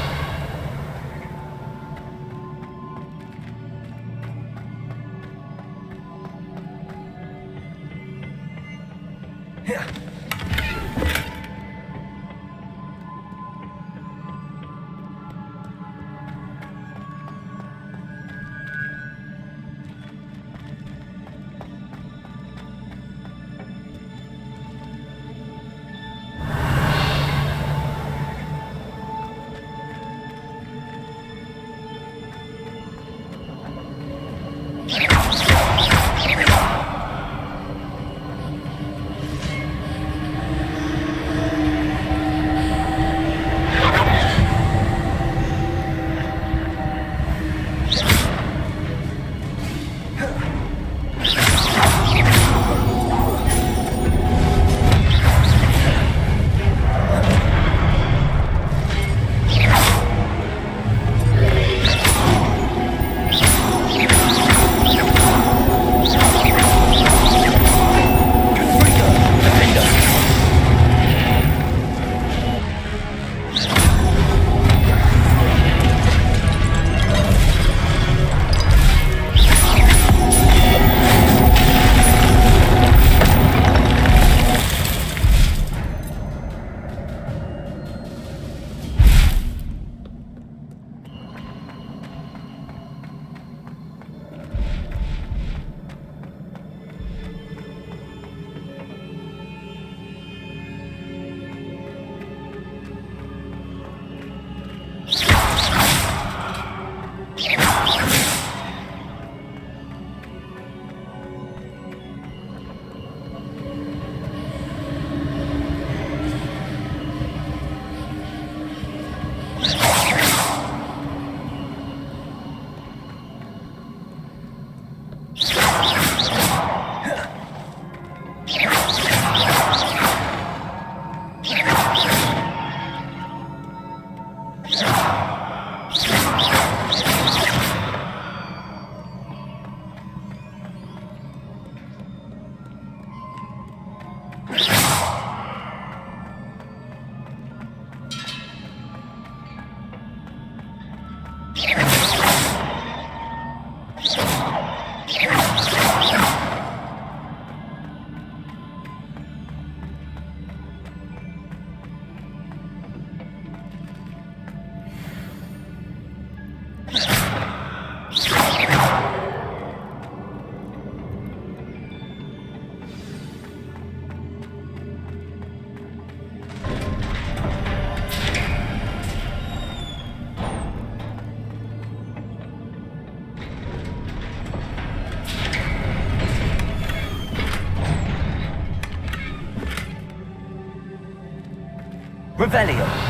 Revelio.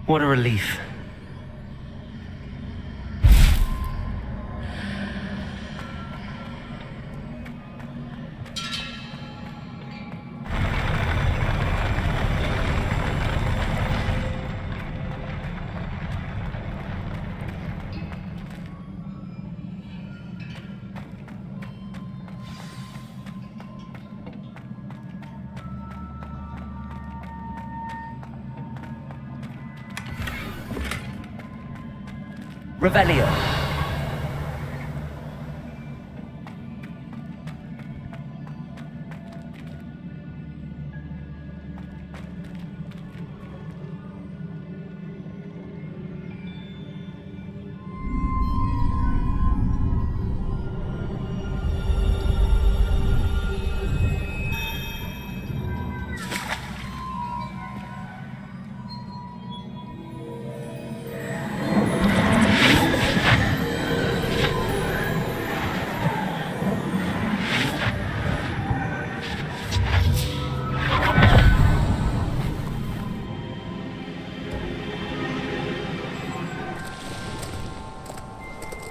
What a relief. Revelio.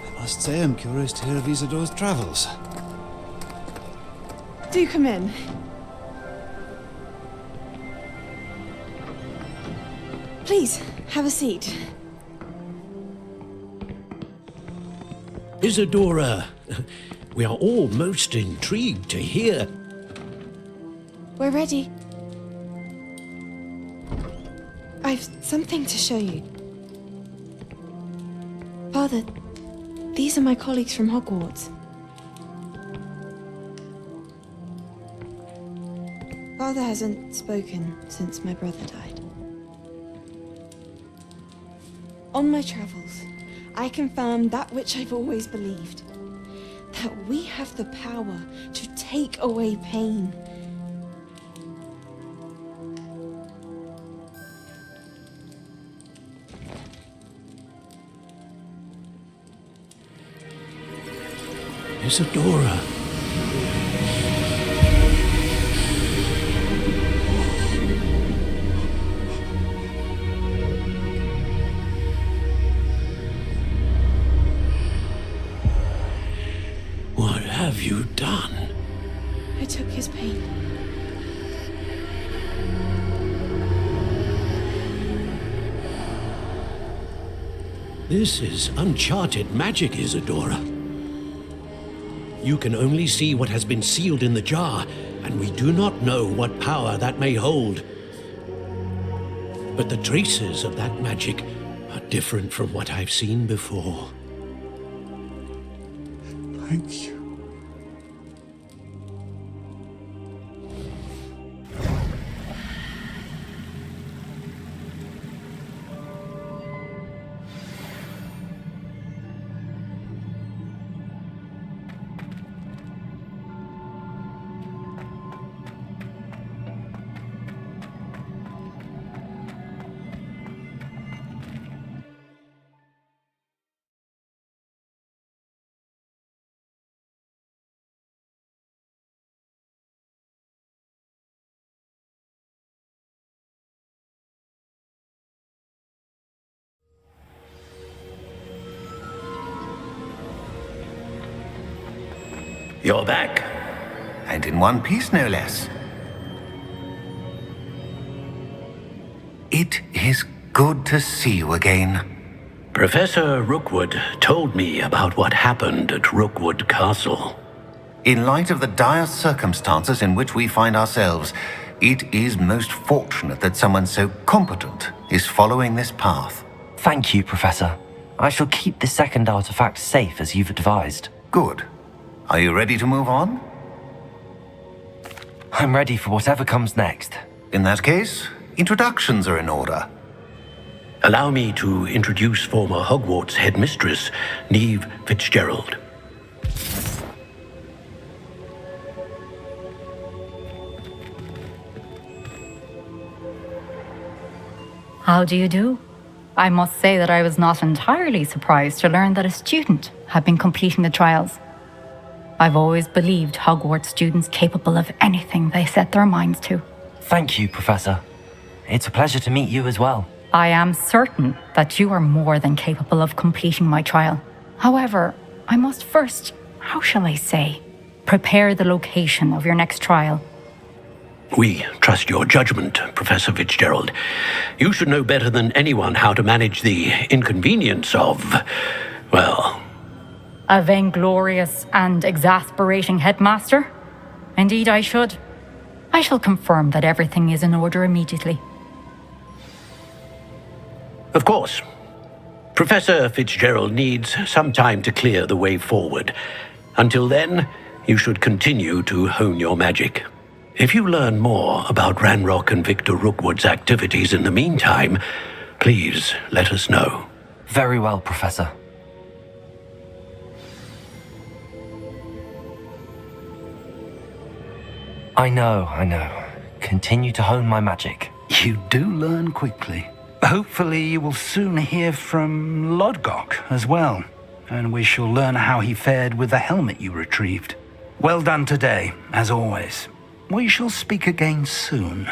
I must say I'm curious to hear of Isadore's travels. Do come in. Please, have a seat. Isadora, we are all most intrigued to hear. We're ready. I've something to show you. Father, these are my colleagues from Hogwarts. Father hasn't spoken since my brother died. On my travels, I confirmed that which I've always believed. That we have the power to take away pain. Isadora. What have you done? I took his pain. This is uncharted magic, Isadora. You can only see what has been sealed in the jar, and we do not know what power that may hold. But the traces of that magic are different from what I've seen before. Thank you. You're back. And in one piece, no less. It is good to see you again. Professor Rookwood told me about what happened at Rookwood Castle. In light of the dire circumstances in which we find ourselves, it is most fortunate that someone so competent is following this path. Thank you, Professor. I shall keep the second artifact safe as you've advised. Good. Are you ready to move on? I'm ready for whatever comes next. In that case, introductions are in order. Allow me to introduce former Hogwarts headmistress, Neve Fitzgerald. How do you do? I must say that I was not entirely surprised to learn that a student had been completing the trials. I've always believed Hogwarts students capable of anything they set their minds to. Thank you, Professor. It's a pleasure to meet you as well. I am certain that you are more than capable of completing my trial. However, I must first, how shall I say, prepare the location of your next trial. We trust your judgment, Professor Fitzgerald. You should know better than anyone how to manage the inconvenience of, well... A vainglorious and exasperating headmaster? Indeed, I should. I shall confirm that everything is in order immediately. Of course. Professor Fitzgerald needs some time to clear the way forward. Until then, you should continue to hone your magic. If you learn more about Ranrock and Victor Rookwood's activities in the meantime, please let us know. Very well, Professor. I know. Continue to hone my magic. You do learn quickly. Hopefully you will soon hear from Lodgok as well, and we shall learn how he fared with the helmet you retrieved. Well done today, as always. We shall speak again soon.